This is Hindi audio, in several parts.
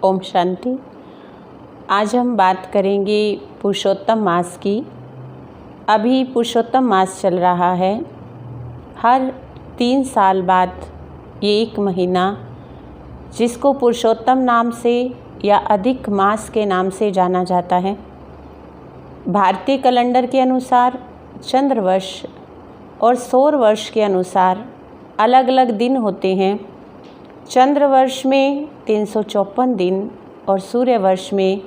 ओम शांति। आज हम बात करेंगे पुरुषोत्तम मास की। अभी पुरुषोत्तम मास चल रहा है। हर 3 साल बाद ये एक महीना, जिसको पुरुषोत्तम नाम से या अधिक मास के नाम से जाना जाता है, भारतीय कैलेंडर के अनुसार चंद्रवर्ष और सौर वर्ष के अनुसार अलग अलग दिन होते हैं। चंद्रवर्ष में 354 दिन और सूर्य वर्ष में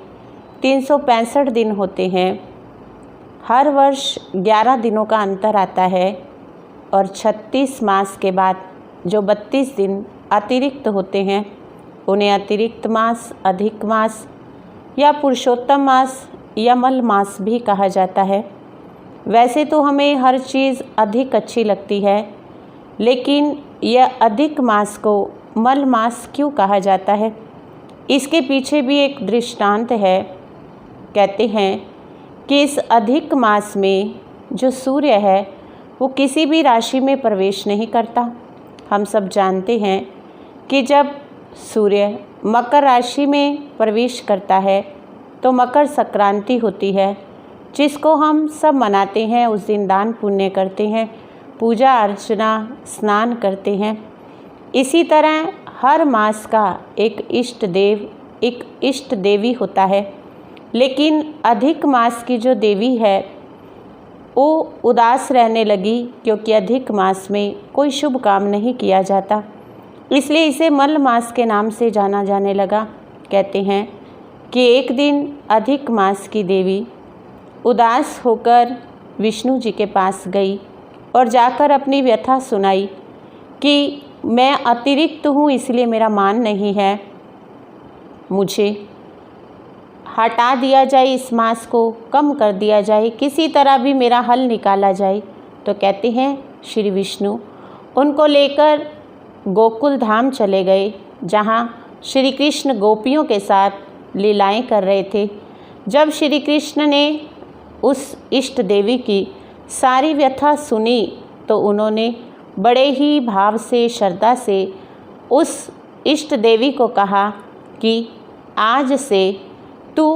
365 दिन होते हैं। हर वर्ष 11 दिनों का अंतर आता है और 36 मास के बाद जो 32 दिन अतिरिक्त होते हैं, उन्हें अतिरिक्त मास, अधिक मास या पुरुषोत्तम मास या मल मास भी कहा जाता है। वैसे तो हमें हर चीज़ अधिक अच्छी लगती है, लेकिन यह अधिक मास को मल मास क्यों कहा जाता है, इसके पीछे भी एक दृष्टांत है। कहते हैं कि इस अधिक मास में जो सूर्य है वो किसी भी राशि में प्रवेश नहीं करता। हम सब जानते हैं कि जब सूर्य मकर राशि में प्रवेश करता है तो मकर संक्रांति होती है, जिसको हम सब मनाते हैं। उस दिन दान पुण्य करते हैं, पूजा अर्चना, स्नान करते हैं। इसी तरह हर मास का एक इष्ट देव, एक इष्ट देवी होता है, लेकिन अधिक मास की जो देवी है वो उदास रहने लगी, क्योंकि अधिक मास में कोई शुभ काम नहीं किया जाता, इसलिए इसे मल मास के नाम से जाना जाने लगा। कहते हैं कि एक दिन अधिक मास की देवी उदास होकर विष्णु जी के पास गई और जाकर अपनी व्यथा सुनाई कि मैं अतिरिक्त हूँ, इसलिए मेरा मान नहीं है, मुझे हटा दिया जाए, इस मास को कम कर दिया जाए, किसी तरह भी मेरा हल निकाला जाए। तो कहते हैं श्री विष्णु उनको लेकर गोकुल धाम चले गए, जहाँ श्री कृष्ण गोपियों के साथ लीलाएं कर रहे थे। जब श्री कृष्ण ने उस इष्ट देवी की सारी व्यथा सुनी तो उन्होंने बड़े ही भाव से, श्रद्धा से उस इष्ट देवी को कहा कि आज से तू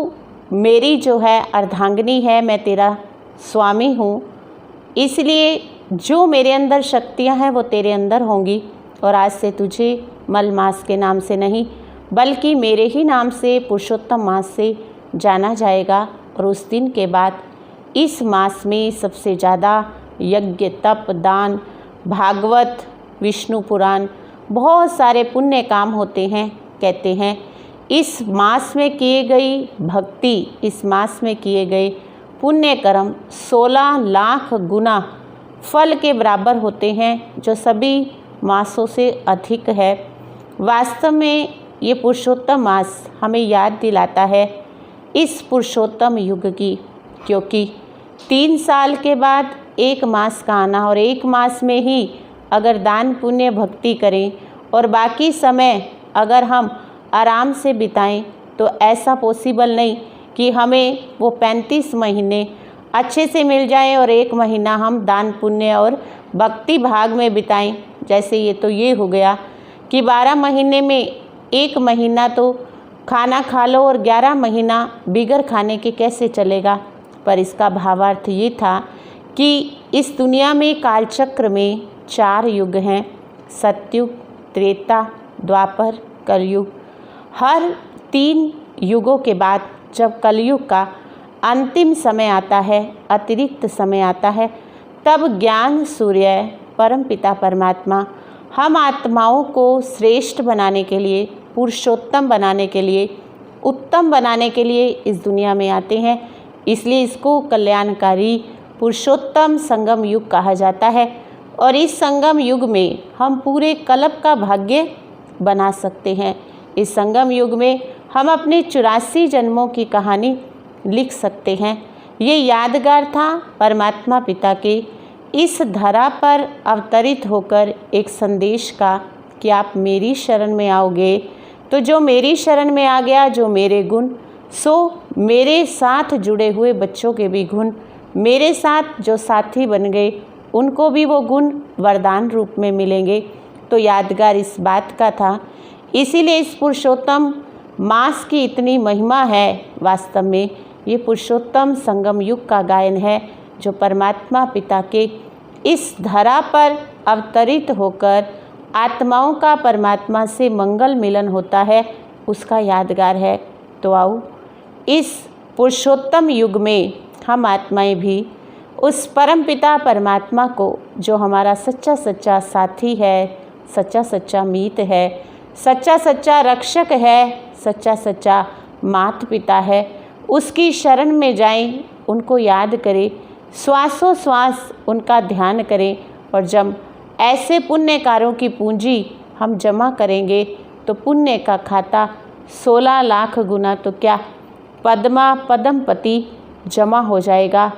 मेरी जो है अर्धांगिनी है, मैं तेरा स्वामी हूँ, इसलिए जो मेरे अंदर शक्तियाँ हैं वो तेरे अंदर होंगी, और आज से तुझे मल मास के नाम से नहीं बल्कि मेरे ही नाम से पुरुषोत्तम मास से जाना जाएगा। और उस दिन के बाद इस मास में सबसे ज़्यादा यज्ञ, तप, दान, भागवत, विष्णु पुराण, बहुत सारे पुण्य काम होते हैं। कहते हैं इस मास में किए गई भक्ति, इस मास में किए गए पुण्य कर्म 16 लाख गुना फल के बराबर होते हैं, जो सभी मासों से अधिक है। वास्तव में ये पुरुषोत्तम मास हमें याद दिलाता है इस पुरुषोत्तम युग की, क्योंकि 3 साल के बाद एक मास का आना, और एक मास में ही अगर दान पुण्य भक्ति करें और बाकी समय अगर हम आराम से बिताएं, तो ऐसा पॉसिबल नहीं कि हमें वो 35 महीने अच्छे से मिल जाएं और एक महीना हम दान पुण्य और भक्ति भाग में बिताएं। जैसे ये हो गया कि 12 महीने में एक महीना तो खाना खा लो और 11 महीना बिगर खाने के कैसे चलेगा। पर इसका भावार्थ ये था कि इस दुनिया में कालचक्र में 4 युग हैं, सतयुग, त्रेता, द्वापर, कलयुग। हर 3 युगों के बाद जब कलयुग का अंतिम समय आता है, अतिरिक्त समय आता है, तब ज्ञान सूर्य परमपिता परमात्मा हम आत्माओं को श्रेष्ठ बनाने के लिए, पुरुषोत्तम बनाने के लिए, उत्तम बनाने के लिए इस दुनिया में आते हैं। इसलिए इसको कल्याणकारी पुरुषोत्तम संगम युग कहा जाता है। और इस संगम युग में हम पूरे कल्प का भाग्य बना सकते हैं। इस संगम युग में हम अपने 84 जन्मों की कहानी लिख सकते हैं। ये यादगार था परमात्मा पिता के इस धरा पर अवतरित होकर एक संदेश का कि आप मेरी शरण में आओगे तो जो मेरी शरण में आ गया, जो मेरे गुण, सो मेरे साथ जुड़े हुए बच्चों के भी गुण, मेरे साथ जो साथी बन गए उनको भी वो गुण वरदान रूप में मिलेंगे। तो यादगार इस बात का था। इसीलिए इस पुरुषोत्तम मास की इतनी महिमा है। वास्तव में ये पुरुषोत्तम संगम युग का गायन है, जो परमात्मा पिता के इस धरा पर अवतरित होकर आत्माओं का परमात्मा से मंगल मिलन होता है, उसका यादगार है। तो आओ इस पुरुषोत्तम युग में हम आत्माएं भी उस परम पिता परमात्मा को, जो हमारा सच्चा सच्चा साथी है, सच्चा सच्चा मीत है, सच्चा सच्चा रक्षक है, सच्चा सच्चा माता पिता है, उसकी शरण में जाएं, उनको याद करें, श्वासों श्वास उनका ध्यान करें। और जब ऐसे पुण्य कार्यों की पूंजी हम जमा करेंगे तो पुण्य का खाता 16 लाख गुना तो क्या पद्मा पद्मपति जमा हो जाएगा।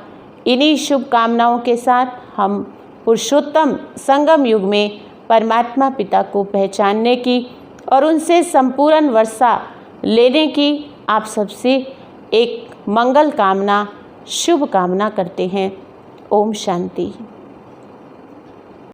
इन्हीं शुभकामनाओं के साथ हम पुरुषोत्तम संगम युग में परमात्मा पिता को पहचानने की और उनसे संपूर्ण वर्षा लेने की आप सबसे एक मंगल कामना, शुभ कामना करते हैं। ओम शांति।